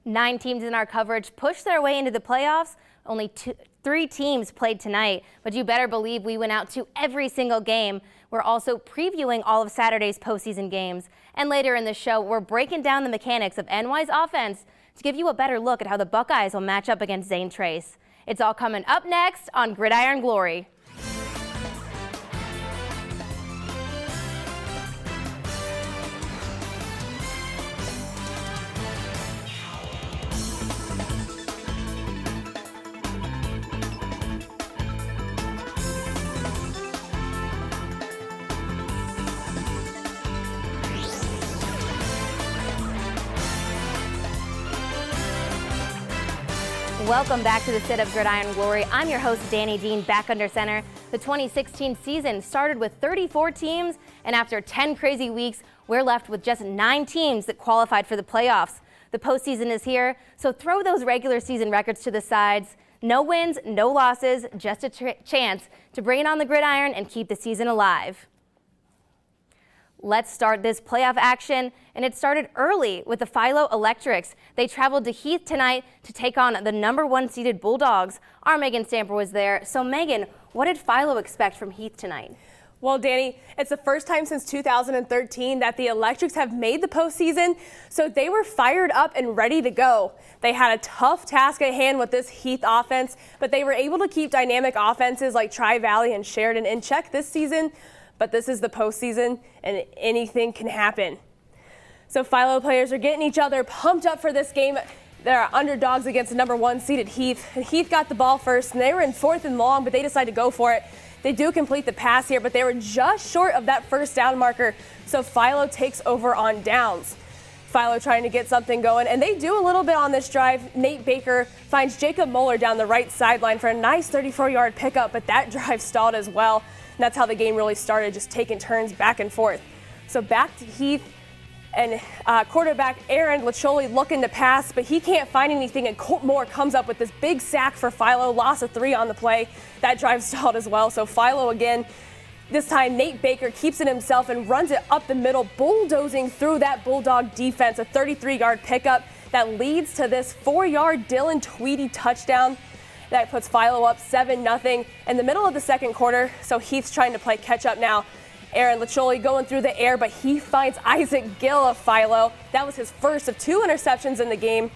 9 teams in our coverage pushed their way into the playoffs. Only 3 teams played tonight, but you better believe we went out to every single game. We're also previewing all of Saturday's postseason games. And later in the show, we're breaking down the mechanics of NY's offense to give you a better look at how the Buckeyes will match up against Zane Trace. It's all coming up next on Gridiron Glory. Welcome back to the set of Gridiron Glory. I'm your host, Danny Dean, back under center. The 2016 season started with 34 teams, and after 10 crazy weeks, we're left with just 9 teams that qualified for the playoffs. The postseason is here, so throw those regular season records to the sides. No wins, no losses, just a chance to bring it on the gridiron and keep the season alive. Let's start this playoff action, and it started early with the Philo Electrics. They traveled to Heath tonight to take on the #1 seeded Bulldogs. Our Megan Stamper was there. So Megan, what did Philo expect from Heath tonight? Well, Danny, it's the first time since 2013 that the Electrics have made the postseason, so they were fired up and ready to go. They had a tough task at hand with this Heath offense, but they were able to keep dynamic offenses like Tri-Valley and Sheridan in check this season. But this is the postseason, and anything can happen. So Philo players are getting each other pumped up for this game. They're underdogs against the #1 seeded Heath. Heath got the ball first, and they were in 4th and long, but they decided to go for it. They do complete the pass here, but they were just short of that first down marker, so Philo takes over on downs. Philo trying to get something going, and they do a little bit on this drive. Nate Baker finds Jacob Moeller down the right sideline for a nice 34-yard pickup, but that drive stalled as well. And that's how the game really started, just taking turns back and forth. So back to Heath, and quarterback Aaron Lacholi looking to pass, but he can't find anything, and Colt Moore comes up with this big sack for Philo, loss of 3 on the play. That drive stalled as well, so Philo again. This time Nate Baker keeps it himself and runs it up the middle, bulldozing through that Bulldog defense, a 33-yard pickup that leads to this 4-yard Dylan Tweedy touchdown. That puts Philo up 7-0 in the middle of the second quarter, so Heath's trying to play catch-up now. Aaron Lacholi going through the air, but he finds Isaac Gill of Philo. That was his first of 2 interceptions in the game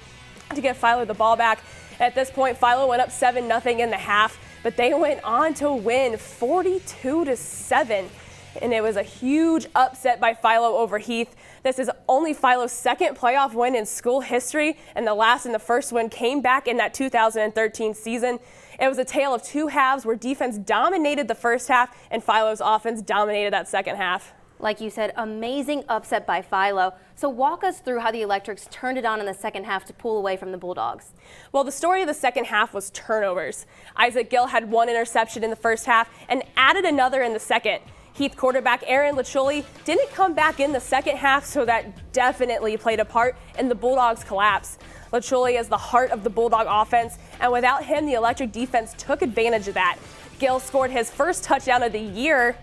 to get Philo the ball back. At this point, Philo went up 7-0 in the half, but they went on to win 42-7. And it was a huge upset by Philo over Heath. This is only Philo's second playoff win in school history, and the last and the first win came back in that 2013 season. It was a tale of 2 halves where defense dominated the first half and Philo's offense dominated that second half. Like you said, amazing upset by Philo. So walk us through how the Electrics turned it on in the second half to pull away from the Bulldogs. Well, the story of the second half was turnovers. Isaac Gill had 1 interception in the first half and added another in the second. Heath quarterback Aaron Lacholi didn't come back in the second half, so that definitely played a part in the Bulldogs' collapse. Lacholi is the heart of the Bulldog offense, and without him, the Electric defense took advantage of that. Gill scored his first touchdown of the year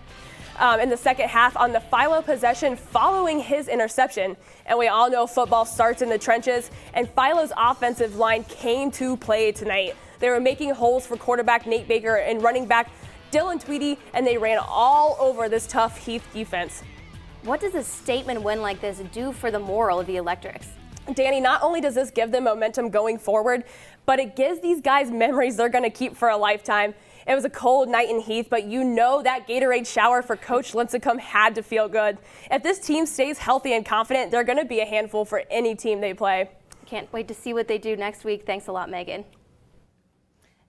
in the second half on the Philo possession following his interception. And we all know football starts in the trenches, and Philo's offensive line came to play tonight. They were making holes for quarterback Nate Baker and running back Dylan Tweedy, and they ran all over this tough Heath defense. What does a statement win like this do for the moral of the Electrics? Danny, not only does this give them momentum going forward, but it gives these guys memories they're going to keep for a lifetime. It was a cold night in Heath, but you know that Gatorade shower for Coach Lincecum had to feel good. If this team stays healthy and confident, they're going to be a handful for any team they play. Can't wait to see what they do next week. Thanks a lot, Megan.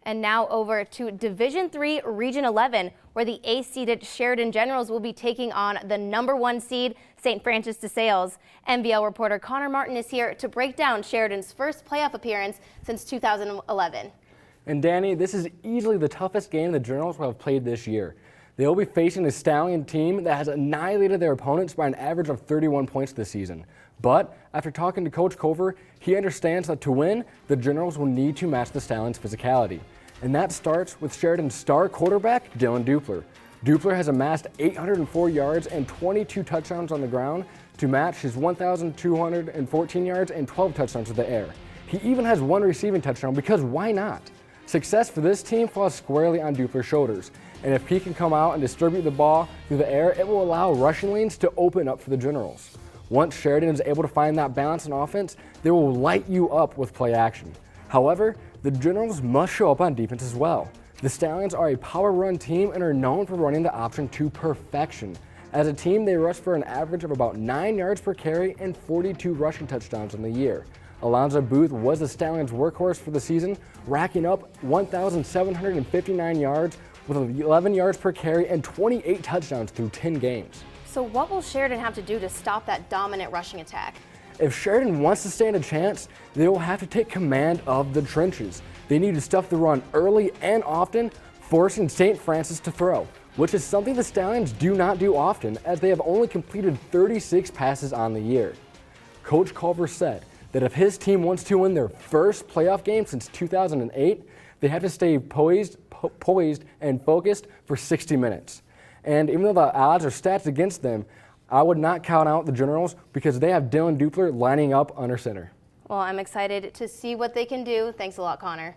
And now over to Division III, Region 11, where the A-seeded Sheridan Generals will be taking on the #1 seed, St. Francis de Sales. NBL reporter Connor Martin is here to break down Sheridan's first playoff appearance since 2011. And Danny, this is easily the toughest game the Generals will have played this year. They will be facing a Stallion team that has annihilated their opponents by an average of 31 points this season. But after talking to Coach Cover, he understands that to win, the Generals will need to match the Stallions' physicality. And that starts with Sheridan's star quarterback, Dylan Dupler. Dupler has amassed 804 yards and 22 touchdowns on the ground to match his 1,214 yards and 12 touchdowns in the air. He even has one receiving touchdown because why not? Success for this team falls squarely on Dupler's shoulders, and if he can come out and distribute the ball through the air, it will allow rushing lanes to open up for the Generals. Once Sheridan is able to find that balance in offense, they will light you up with play action. However, the Generals must show up on defense as well. The Stallions are a power run team and are known for running the option to perfection. As a team, they rush for an average of about 9 yards per carry and 42 rushing touchdowns in the year. Alonzo Booth was the Stallions' workhorse for the season, racking up 1,759 yards with 11 yards per carry and 28 touchdowns through 10 games. So what will Sheridan have to do to stop that dominant rushing attack? If Sheridan wants to stand a chance, they will have to take command of the trenches. They need to stuff the run early and often, forcing St. Francis to throw, which is something the Stallions do not do often as they have only completed 36 passes on the year. Coach Culver said that if his team wants to win their first playoff game since 2008, they have to stay poised and focused for 60 minutes. And even though the odds are stacked against them, I would not count out the Generals because they have Dylan Dupler lining up under center. Well, I'm excited to see what they can do. Thanks a lot, Connor.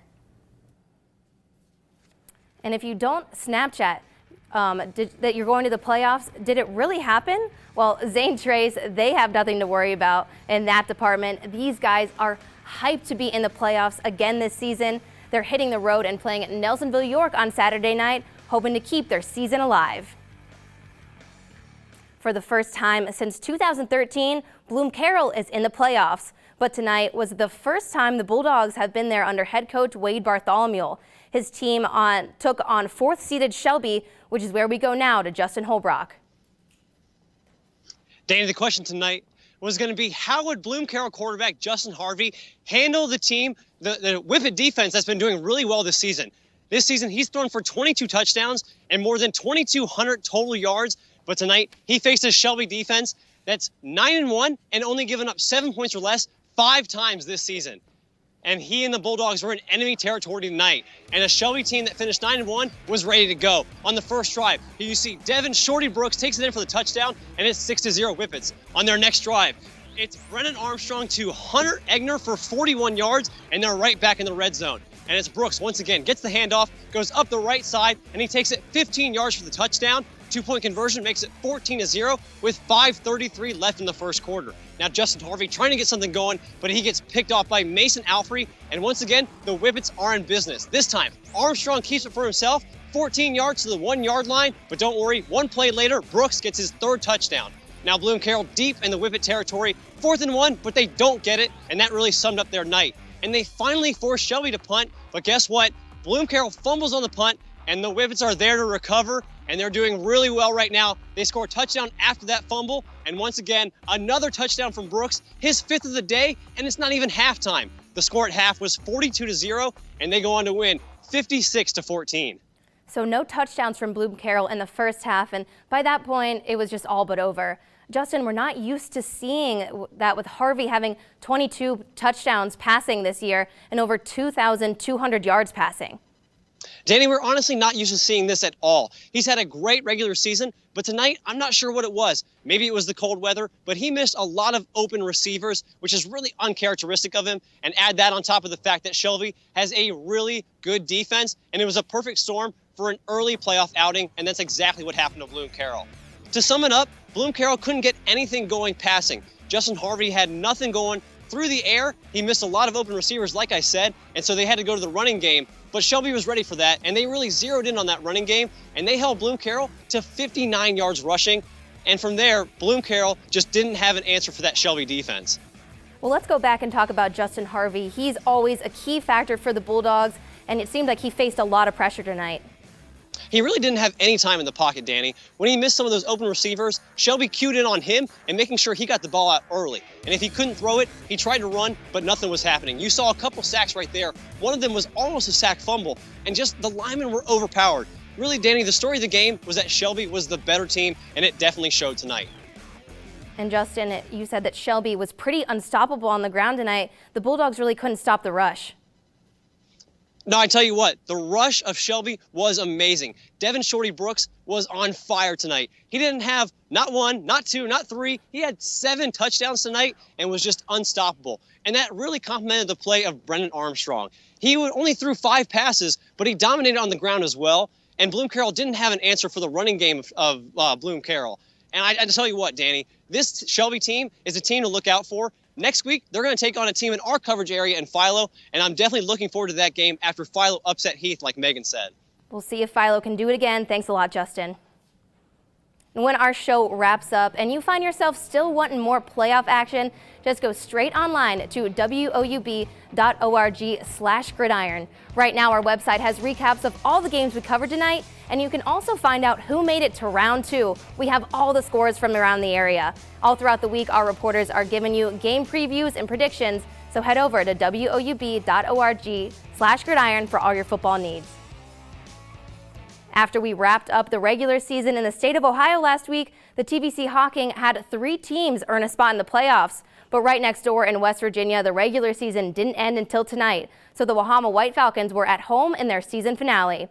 And if you don't Snapchat that you're going to the playoffs, did it really happen? Well, Zane Trace, they have nothing to worry about in that department. These guys are hyped to be in the playoffs again this season. They're hitting the road and playing at Nelsonville-York on Saturday night, hoping to keep their season alive. For the first time since 2013, Bloom-Carroll is in the playoffs. But tonight was the first time the Bulldogs have been there under head coach Wade Bartholomew. His team took on fourth-seeded Shelby, which is where we go now to Justin Holbrook. Danny, the question tonight was going to be how would Bloom-Carroll quarterback Justin Harvey handle the team, the Whippet defense that's been doing really well this season. This season, he's thrown for 22 touchdowns and more than 2,200 total yards. But tonight, he faced a Shelby defense that's 9-1 and only given up 7 points or less 5 times this season. And he and the Bulldogs were in enemy territory tonight. And a Shelby team that finished 9-1 was ready to go. On the first drive, you see Devin Shorty Brooks takes it in for the touchdown, and it's 6-0 Whippets. On their next drive, it's Brennan Armstrong to Hunter Egner for 41 yards, and they're right back in the red zone. And it's Brooks, once again, gets the handoff, goes up the right side, and he takes it 15 yards for the touchdown. 2-point conversion makes it 14-0 with 5:33 left in the first quarter. Now Justin Harvey trying to get something going, but he gets picked off by Mason Alfrey, and once again, the Whippets are in business. This time, Armstrong keeps it for himself, 14 yards to the 1-yard line, but don't worry, one play later, Brooks gets his third touchdown. Now Bloom-Carroll deep in the Whippet territory, 4th and 1, but they don't get it, and that really summed up their night. And they finally force Shelby to punt, but guess what? Bloom-Carroll fumbles on the punt, and the Whippets are there to recover, and they're doing really well right now. They score a touchdown after that fumble, and once again, another touchdown from Brooks, his 5th of the day, and it's not even halftime. The score at half was 42-0, and they go on to win 56-14. So no touchdowns from Bloom-Carroll in the first half, and by that point, it was just all but over. Justin, we're not used to seeing that with Harvey having 22 touchdowns passing this year and over 2,200 yards passing. Danny, we're honestly not used to seeing this at all. He's had a great regular season, but tonight, I'm not sure what it was. Maybe it was the cold weather, but he missed a lot of open receivers, which is really uncharacteristic of him. And add that on top of the fact that Shelby has a really good defense, and it was a perfect storm for an early playoff outing, and that's exactly what happened to Bloom-Carroll. To sum it up, Bloom-Carroll couldn't get anything going passing. Justin Harvey had nothing going through the air. He missed a lot of open receivers, like I said, and so they had to go to the running game. But Shelby was ready for that, and they really zeroed in on that running game, and they held Bloom-Carroll to 59 yards rushing. And from there, Bloom-Carroll just didn't have an answer for that Shelby defense. Well, let's go back and talk about Justin Harvey. He's always a key factor for the Bulldogs, and it seemed like he faced a lot of pressure tonight. He really didn't have any time in the pocket, Danny. When he missed some of those open receivers, Shelby cued in on him and making sure he got the ball out early. And if he couldn't throw it, he tried to run, but nothing was happening. You saw a couple sacks right there. One of them was almost a sack fumble, and just the linemen were overpowered. Really, Danny, the story of the game was that Shelby was the better team, and it definitely showed tonight. And Justin, you said that Shelby was pretty unstoppable on the ground tonight. The Bulldogs really couldn't stop the rush. No, I tell you what, the rush of Shelby was amazing. Devin Shorty Brooks was on fire tonight. He didn't have not one, not two, not three. He had 7 touchdowns tonight and was just unstoppable. And that really complemented the play of Brennan Armstrong. He only threw 5 passes, but he dominated on the ground as well. And Bloom-Carroll didn't have an answer for the running game of Bloom-Carroll. And I tell you what, Danny, this Shelby team is a team to look out for. Next week, they're going to take on a team in our coverage area in Philo, and I'm definitely looking forward to that game after Philo upset Heath, like Megan said. We'll see if Philo can do it again. Thanks a lot, Justin. And when our show wraps up and you find yourself still wanting more playoff action, just go straight online to woub.org/gridiron. Right now, our website has recaps of all the games we covered tonight, and you can also find out who made it to round 2. We have all the scores from around the area. All throughout the week, our reporters are giving you game previews and predictions, so head over to woub.org/gridiron for all your football needs. After we wrapped up the regular season in the state of Ohio last week, the TVC Hawking had 3 teams earn a spot in the playoffs. But right next door in West Virginia, the regular season didn't end until tonight. So the Wahama White Falcons were at home in their season finale.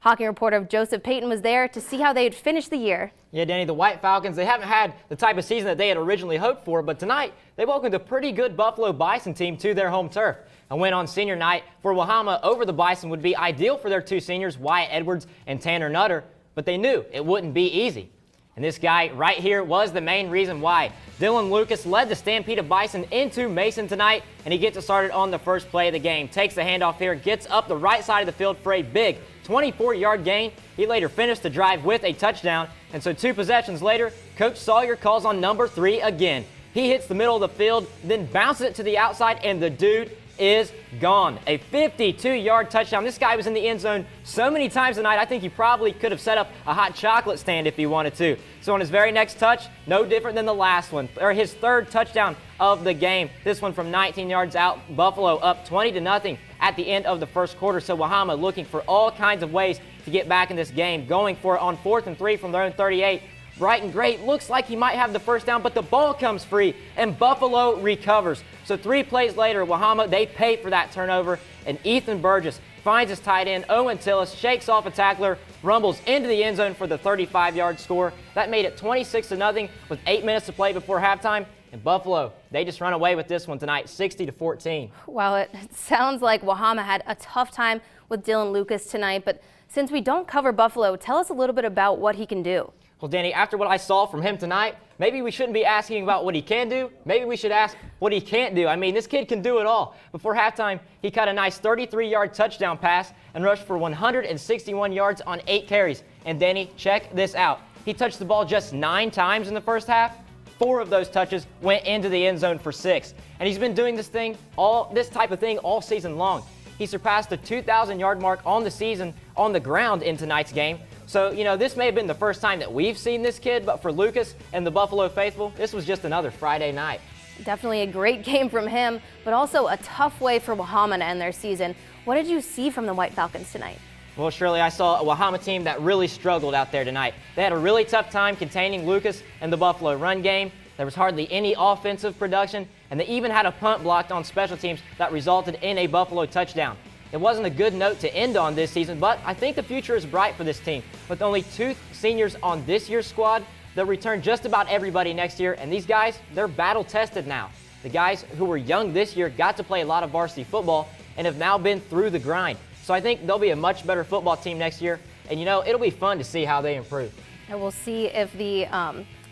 Hawking reporter Joseph Payton was there to see how they had finished the year. Yeah, Danny, the White Falcons, they haven't had the type of season that they had originally hoped for, but tonight they welcomed a pretty good Buffalo Bison team to their home turf. A win on senior night for Wahama over the Bison would be ideal for their 2 seniors, Wyatt Edwards and Tanner Nutter, but they knew it wouldn't be easy. And this guy right here was the main reason why. Dylan Lucas led the Stampede of Bison into Mason tonight, and he gets it started on the first play of the game. Takes the handoff here, gets up the right side of the field for a big 24-yard gain. He later finished the drive with a touchdown, and so 2 possessions later, Coach Sawyer calls on number 3 again. He hits the middle of the field, then bounces it to the outside, and the dude is gone. A 52-yard touchdown. This guy was in the end zone so many times tonight, I think he probably could have set up a hot chocolate stand if he wanted to. So on his very next touch, no different than the last one, or his 3rd touchdown of the game. This one from 19 yards out. Buffalo up 20-0 at the end of the first quarter. So Wahama looking for all kinds of ways to get back in this game, going for it on 4th and 3 from their own 38. Bright and Great looks like he might have the first down, but the ball comes free, and Buffalo recovers. So 3 plays later, Wahama, they pay for that turnover, and Ethan Burgess finds his tight end, Owen Tillis, shakes off a tackler, rumbles into the end zone for the 35-yard score. That made it 26-0 with 8 minutes to play before halftime. And Buffalo, they just run away with this one tonight, 60-14. Well, it sounds like Wahama had a tough time with Dylan Lucas tonight, but since we don't cover Buffalo, tell us a little bit about what he can do. Well, Danny, after what I saw from him tonight, maybe we shouldn't be asking about what he can do. Maybe we should ask what he can't do. I mean, this kid can do it all. Before halftime, he caught a nice 33-yard touchdown pass and rushed for 161 yards on 8 carries. And Danny, check this out. He touched the ball just 9 times in the first half. 4 of those touches went into the end zone for 6. And he's been doing this type of thing all season long. He surpassed the 2,000-yard mark on the season on the ground in tonight's game. So, this may have been the first time that we've seen this kid, but for Lucas and the Buffalo faithful, this was just another Friday night. Definitely a great game from him, but also a tough way for Wahama to end their season. What did you see from the White Falcons tonight? Well, Shirley, I saw a Wahama team that really struggled out there tonight. They had a really tough time containing Lucas and the Buffalo run game. There was hardly any offensive production, and they even had a punt blocked on special teams that resulted in a Buffalo touchdown. It wasn't a good note to end on this season, but I think the future is bright for this team. With only 2 seniors on this year's squad, they'll return just about everybody next year, and these guys, they're battle-tested now. The guys who were young this year got to play a lot of varsity football and have now been through the grind. So I think they'll be a much better football team next year, and it'll be fun to see how they improve. And we'll see if the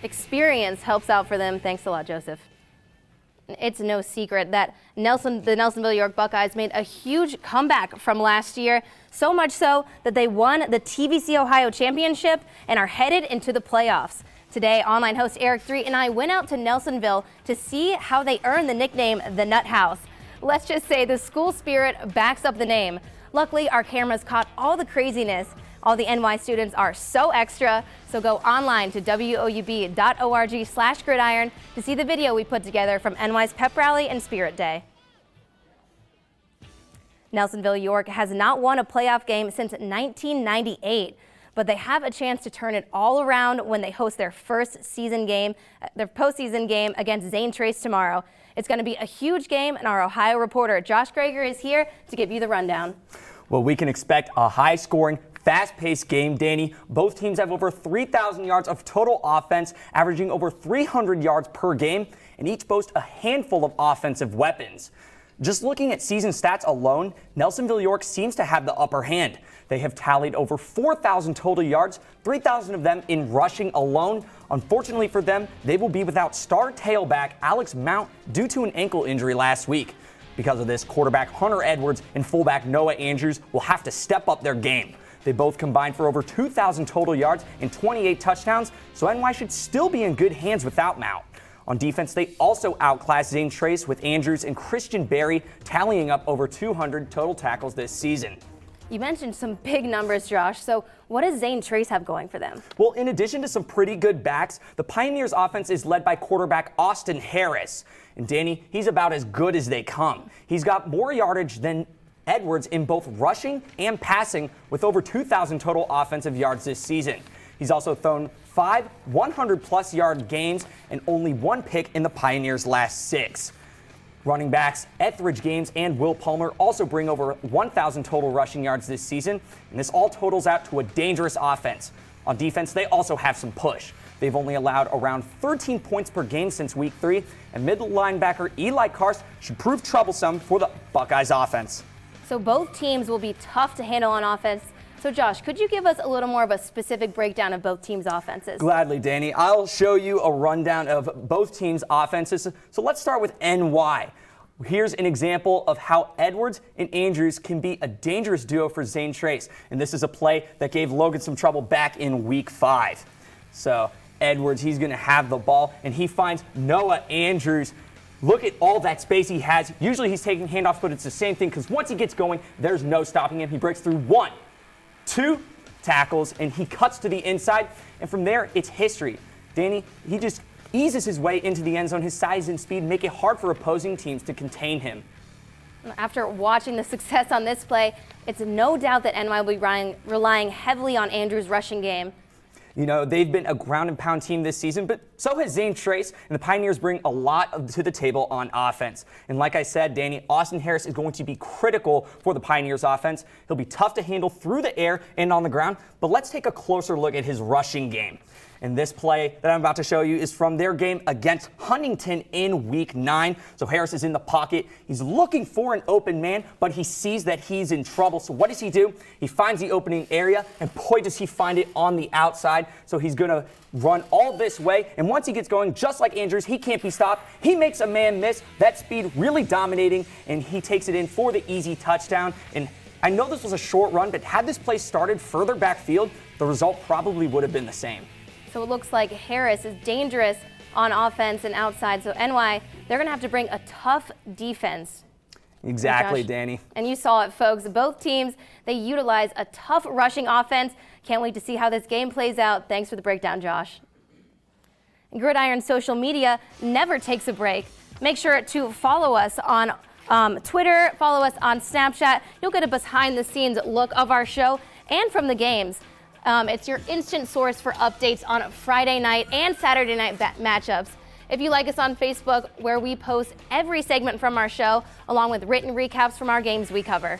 experience helps out for them. Thanks a lot, Joseph. It's no secret that the Nelsonville-York Buckeyes made a huge comeback from last year, so much so that they won the TVC Ohio Championship and are headed into the playoffs. Today, online host Eric 3 and I went out to Nelsonville to see how they earned the nickname the Nut House. Let's just say the school spirit backs up the name. Luckily, our cameras caught all the craziness. All the NY students are so extra, so go online to woub.org/gridiron to see the video we put together from NY's Pep Rally and Spirit Day. Nelsonville-York has not won a playoff game since 1998, but they have a chance to turn it all around when they host their postseason game against Zane Trace tomorrow. It's going to be a huge game, and our Ohio reporter Josh Greger is here to give you the rundown. Well, we can expect a high-scoring, fast-paced game, Danny. Both teams have over 3,000 yards of total offense, averaging over 300 yards per game, and each boast a handful of offensive weapons. Just looking at season stats alone, Nelsonville-York seems to have the upper hand. They have tallied over 4,000 total yards, 3,000 of them in rushing alone. Unfortunately for them, they will be without star tailback Alex Mount due to an ankle injury last week. Because of this, quarterback Hunter Edwards and fullback Noah Andrews will have to step up their game. They both combined for over 2,000 total yards and 28 touchdowns, so NY should still be in good hands without Mount. On defense, they also outclassed Zane Trace with Andrews and Christian Berry tallying up over 200 total tackles this season. You mentioned some big numbers, Josh. So what does Zane Trace have going for them? Well, in addition to some pretty good backs, the Pioneers offense is led by quarterback Austin Harris. And Danny, he's about as good as they come. He's got more yardage than Edwards in both rushing and passing with over 2,000 total offensive yards this season. He's also thrown 5 100-plus yard games and only 1 pick in the Pioneers' last 6. Running backs Etheridge Games and Will Palmer also bring over 1,000 total rushing yards this season, and this all totals out to a dangerous offense. On defense, they also have some push. They've only allowed around 13 points per game since week 3, and middle linebacker Eli Karst should prove troublesome for the Buckeyes offense. So both teams will be tough to handle on offense. So Josh, could you give us a little more of a specific breakdown of both teams' offenses? Gladly, Danny. I'll show you a rundown of both teams' offenses. So let's start with NY. Here's an example of how Edwards and Andrews can be a dangerous duo for Zane Trace. And this is a play that gave Logan some trouble back in week 5. So Edwards, he's going to have the ball, and he finds Noah Andrews. Look at all that space he has. Usually he's taking handoffs, but it's the same thing because once he gets going, there's no stopping him. He breaks through 1, 2 tackles, and he cuts to the inside. And from there, it's history. Danny, he just eases his way into the end zone. His size and speed make it hard for opposing teams to contain him. After watching the success on this play, it's no doubt that NY will be relying heavily on Andrews' rushing game. You know, they've been a ground and pound team this season, but so has Zane Trace, and the Pioneers bring a lot to the table on offense. And like I said, Danny, Austin Harris is going to be critical for the Pioneers offense. He'll be tough to handle through the air and on the ground, but let's take a closer look at his rushing game. And this play that I'm about to show you is from their game against Huntington in week 9. So Harris is in the pocket. He's looking for an open man, but he sees that he's in trouble. So what does he do? He finds the opening area, and boy, does he find it on the outside. So he's going to run all this way. And once he gets going, just like Andrews, he can't be stopped. He makes a man miss. That speed really dominating, and he takes it in for the easy touchdown. And I know this was a short run, but had this play started further backfield, the result probably would have been the same. So it looks like Harris is dangerous on offense and outside. So NY, they're going to have to bring a tough defense. Exactly, Josh. Danny. And you saw it, folks. Both teams, they utilize a tough rushing offense. Can't wait to see how this game plays out. Thanks for the breakdown, Josh. Gridiron social media never takes a break. Make sure to follow us on Twitter, follow us on Snapchat. You'll get a behind-the-scenes look of our show and from the games. It's your instant source for updates on Friday night and Saturday night matchups. If you like us on Facebook, where we post every segment from our show, along with written recaps from our games we cover.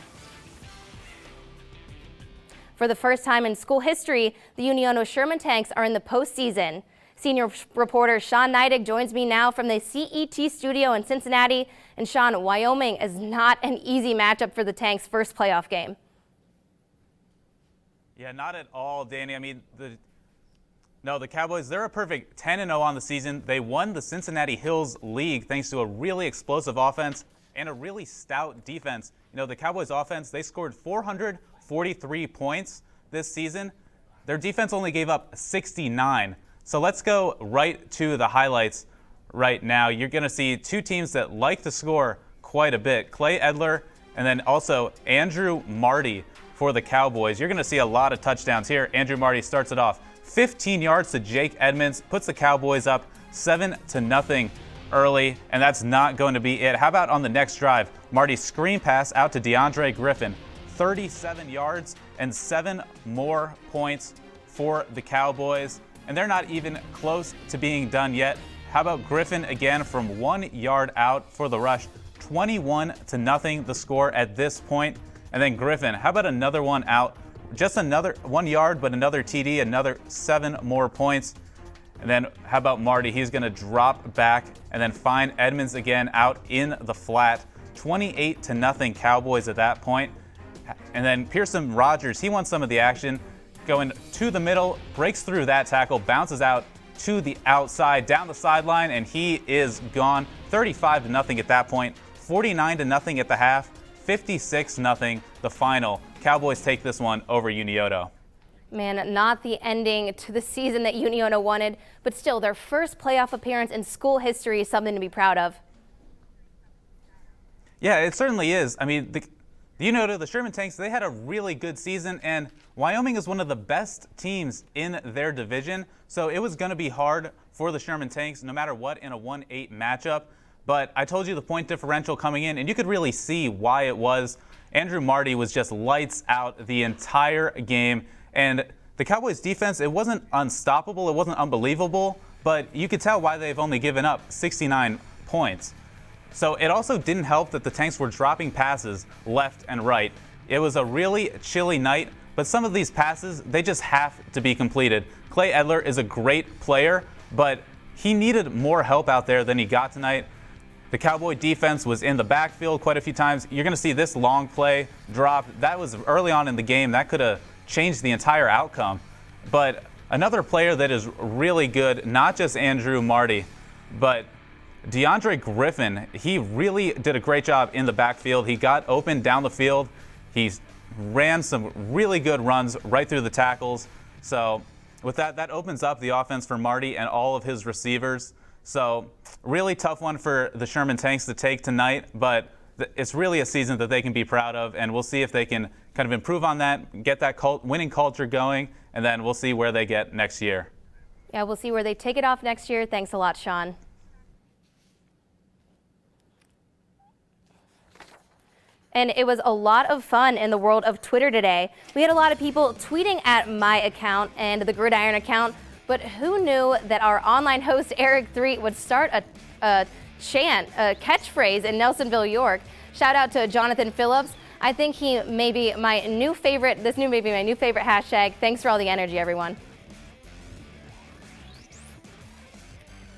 For the first time in school history, the Union-Scioto Sherman Tanks are in the postseason. Senior reporter Sean Neidig joins me now from the CET studio in Cincinnati. And Sean, Wyoming is not an easy matchup for the Tanks' first playoff game. Yeah, not at all, Danny. I mean, the Cowboys, they're a perfect 10-0 on the season. They won the Cincinnati Hills League thanks to a really explosive offense and a really stout defense. You know, the Cowboys offense, they scored 443 points this season. Their defense only gave up 69. So let's go right to the highlights right now. You're going to see two teams that like to score quite a bit. Clay Edler and then also Andrew Marty for the Cowboys. You're going to see a lot of touchdowns here. Andrew Marty starts it off 15 yards to Jake Edmonds, puts the Cowboys up 7-0 early, and that's not going to be it. How about on the next drive? Marty's screen pass out to DeAndre Griffin, 37 yards and 7 more points for the Cowboys, and they're not even close to being done yet. How about Griffin again from 1 yard out for the rush? 21-0 the score at this point. And then Griffin, how about another one out? Just another 1 yard, but another TD, another 7 more points. And then how about Marty? He's going to drop back and then find Edmonds again out in the flat. 28-0 Cowboys at that point. And then Pearson Rogers, he wants some of the action. Going to the middle, breaks through that tackle, bounces out to the outside, down the sideline, and he is gone. 35-0 at that point. 49-0 at the half. 56-0 the final. Cowboys take this one over Union-Scioto. Man, not the ending to the season that Union-Scioto wanted, but still their first playoff appearance in school history is something to be proud of. Yeah, it certainly is. I mean, the Sherman Tanks, they had a really good season, and Wyoming is one of the best teams in their division, so it was going to be hard for the Sherman Tanks no matter what in a 1-8 matchup. But I told you the point differential coming in, and you could really see why it was. Andrew Marty was just lights out the entire game. And the Cowboys defense, it wasn't unstoppable, it wasn't unbelievable, but you could tell why they've only given up 69 points. So it also didn't help that the Tanks were dropping passes left and right. It was a really chilly night, but some of these passes, they just have to be completed. Clay Edler is a great player, but he needed more help out there than he got tonight. The Cowboy defense was in the backfield quite a few times. You're going to see this long play drop. That was early on in the game. That could have changed the entire outcome. But another player that is really good, not just Andrew Marty, but DeAndre Griffin, he really did a great job in the backfield. He got open down the field. He ran some really good runs right through the tackles. So with that, that opens up the offense for Marty and all of his receivers. So really tough one for the Sherman Tanks to take tonight, but it's really a season that they can be proud of, and we'll see if they can kind of improve on that, get that winning culture going, and then we'll see where they get next year. Yeah, we'll see where they take it off next year. Thanks a lot, Sean. And it was a lot of fun in the world of Twitter today. We had a lot of people tweeting at my account and the Gridiron account, but who knew that our online host, Eric Threet, would start a catchphrase in Nelsonville-York. Shout out to Jonathan Phillips. I think he may be my new favorite, this may be my new favorite hashtag. Thanks for all the energy, everyone.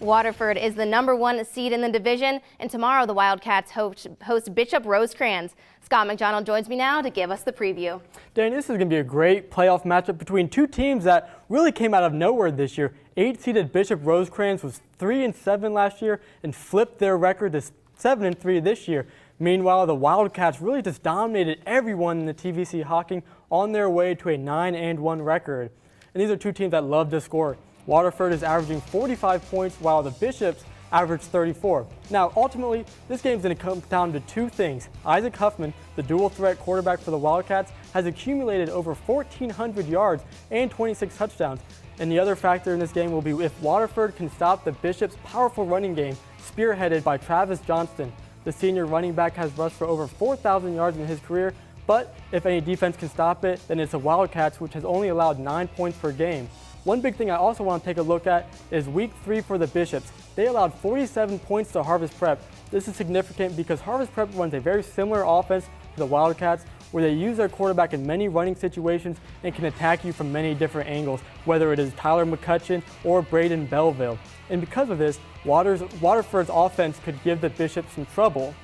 Waterford is the #1 seed in the division, and tomorrow the Wildcats host Bishop Rosecrans. Scott McDonald joins me now to give us the preview. Danny, this is going to be a great playoff matchup between two teams that really came out of nowhere this year. 8-seeded Bishop Rosecrans was 3-7 last year and flipped their record to 7-3 this year. Meanwhile, the Wildcats really just dominated everyone in the TVC Hawking on their way to a 9-1 record. And these are two teams that love to score. Waterford is averaging 45 points while the Bishops average 34. Now, ultimately, this game's going to come down to two things. Isaac Huffman, the dual threat quarterback for the Wildcats, has accumulated over 1,400 yards and 26 touchdowns. And the other factor in this game will be if Waterford can stop the Bishops' powerful running game, spearheaded by Travis Johnston. The senior running back has rushed for over 4,000 yards in his career, but if any defense can stop it, then it's the Wildcats, which has only allowed 9 points per game. One big thing I also want to take a look at is week 3 for the Bishops. They allowed 47 points to Harvest Prep. This is significant because Harvest Prep runs a very similar offense to the Wildcats, where they use their quarterback in many running situations and can attack you from many different angles, whether it is Tyler McCutcheon or Braden Belleville. And because of this, Waterford's offense could give the Bishops some trouble.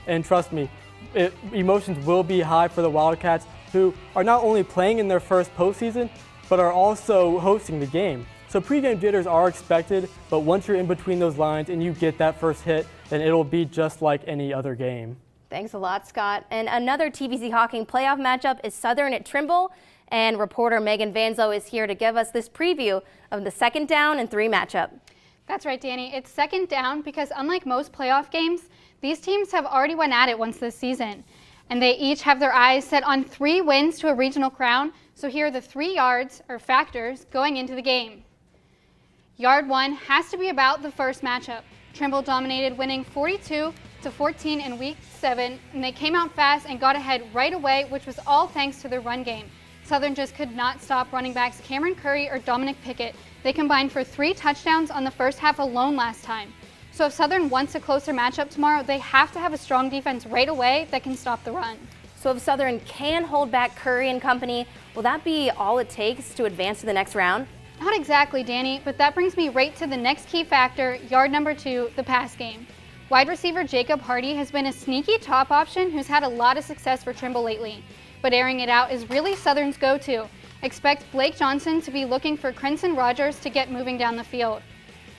And trust me, emotions will be high for the Wildcats, who are not only playing in their first postseason, but are also hosting the game. So pregame jitters are expected, but once you're in between those lines and you get that first hit, then it'll be just like any other game. Thanks a lot, Scott. And another TVC Hawking playoff matchup is Southern at Trimble, and reporter Megan Vanslow is here to give us this preview of the 2nd down and 3 matchup. That's right, Danny. It's 2nd down because unlike most playoff games, these teams have already went at it once this season. And they each have their eyes set on 3 wins to a regional crown. So here are the 3 yards or factors going into the game. Yard 1 has to be about the first matchup. Trimble dominated, winning 42-14 in week 7, and they came out fast and got ahead right away, which was all thanks to their run game. Southern just could not stop running backs Cameron Curry or Dominic Pickett. They combined for 3 touchdowns on the first half alone last time. So if Southern wants a closer matchup tomorrow, they have to have a strong defense right away that can stop the run. So if Southern can hold back Curry and company, will that be all it takes to advance to the next round? Not exactly, Danny, but that brings me right to the next key factor, yard number 2, the pass game. Wide receiver Jacob Hardy has been a sneaky top option who's had a lot of success for Trimble lately, but airing it out is really Southern's go-to. Expect Blake Johnson to be looking for Crenson Rogers to get moving down the field.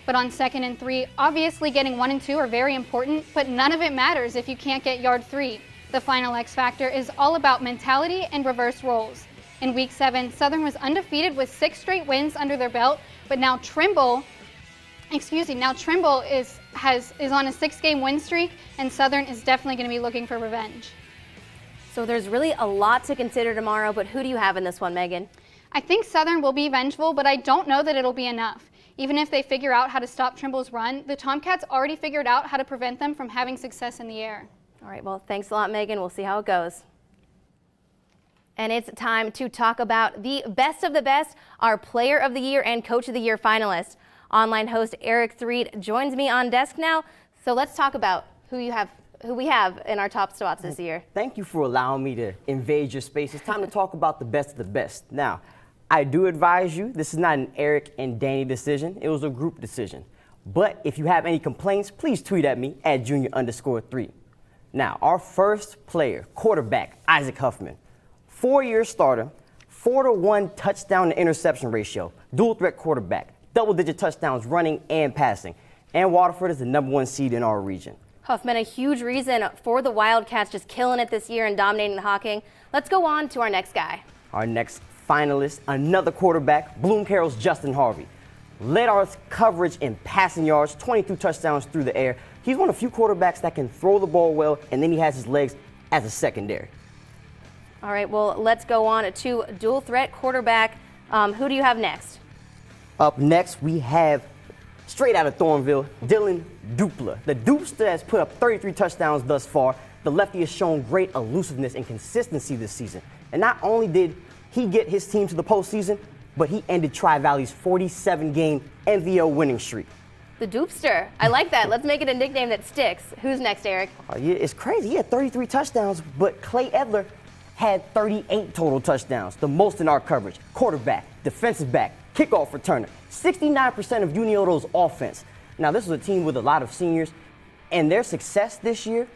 But on 2nd and 3, obviously getting 1 and 2 are very important, but none of it matters if you can't get yard 3. The final X factor is all about mentality and reverse roles. In Week 7, Southern was undefeated with 6 straight wins under their belt, but now Trimble is on a 6-game win streak, and Southern is definitely going to be looking for revenge. So there's really a lot to consider tomorrow, but who do you have in this one, Megan? I think Southern will be vengeful, but I don't know that it'll be enough. Even if they figure out how to stop Trimble's run, the Tomcats already figured out how to prevent them from having success in the air. All right, well, thanks a lot, Megan. We'll see how it goes. And it's time to talk about the best of the best, our Player of the Year and Coach of the Year finalists. Online host Eric Threed joins me on desk now. So let's talk about who we have in our top spots this year. Thank you for allowing me to invade your space. It's time to talk about the best of the best. Now, I do advise you, this is not an Eric and Danny decision. It was a group decision. But if you have any complaints, please tweet at me at junior_3. Now, our first player, quarterback, Isaac Huffman. 4-year starter, 4-to-1 touchdown to interception ratio, dual threat quarterback, double-digit touchdowns running and passing. And Waterford is the #1 seed in our region. Huffman, a huge reason for the Wildcats just killing it this year and dominating the Hawking. Let's go on to our next guy. Our next finalist, another quarterback, Bloom-Carroll's Justin Harvey. Led our coverage in passing yards, 22 touchdowns through the air. He's one of the few quarterbacks that can throw the ball well, and then he has his legs as a secondary. All right, well, let's go on to dual threat quarterback. Who do you have next? Up next, we have, straight out of Thornville, Dylan Dupla. The Dupster has put up 33 touchdowns thus far. The lefty has shown great elusiveness and consistency this season. And not only did he get his team to the postseason, but he ended Tri-Valley's 47-game MVO winning streak. The Dupster. I like that. Let's make it a nickname that sticks. Who's next, Eric? Yeah, it's crazy. He had 33 touchdowns, but Clay Edler had 38 total touchdowns, the most in our coverage. Quarterback, defensive back, kickoff returner, 69% of Union-Scioto's offense. Now, this was a team with a lot of seniors, and their success this year,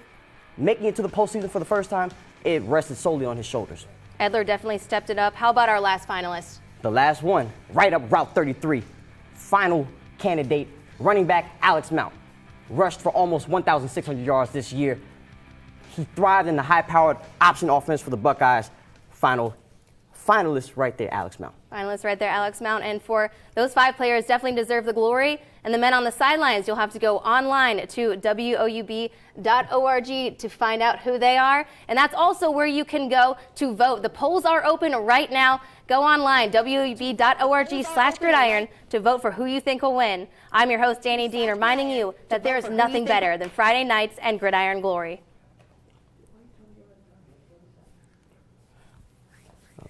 making it to the postseason for the first time, it rested solely on his shoulders. Edler definitely stepped it up. How about our last finalist? The last one, right up Route 33. Final candidate, running back Alex Mount. Rushed for almost 1,600 yards this year. He thrived in the high-powered option offense for the Buckeyes. Finalist right there, Alex Mount. Finalist right there, Alex Mount. And for those 5 players, definitely deserve the glory. And the men on the sidelines, you'll have to go online to woub.org to find out who they are. And that's also where you can go to vote. The polls are open right now. Go online, woub.org/gridiron, to vote for who you think will win. I'm your host, Danny Dean, reminding you that there is nothing better than Friday nights and Gridiron Glory.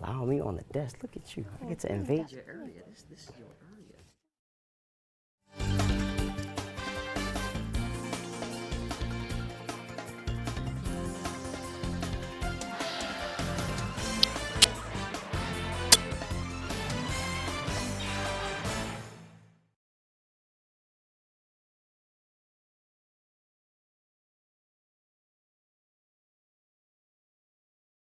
Allow me on the desk. Look at you. I get to invade you earlier. This is your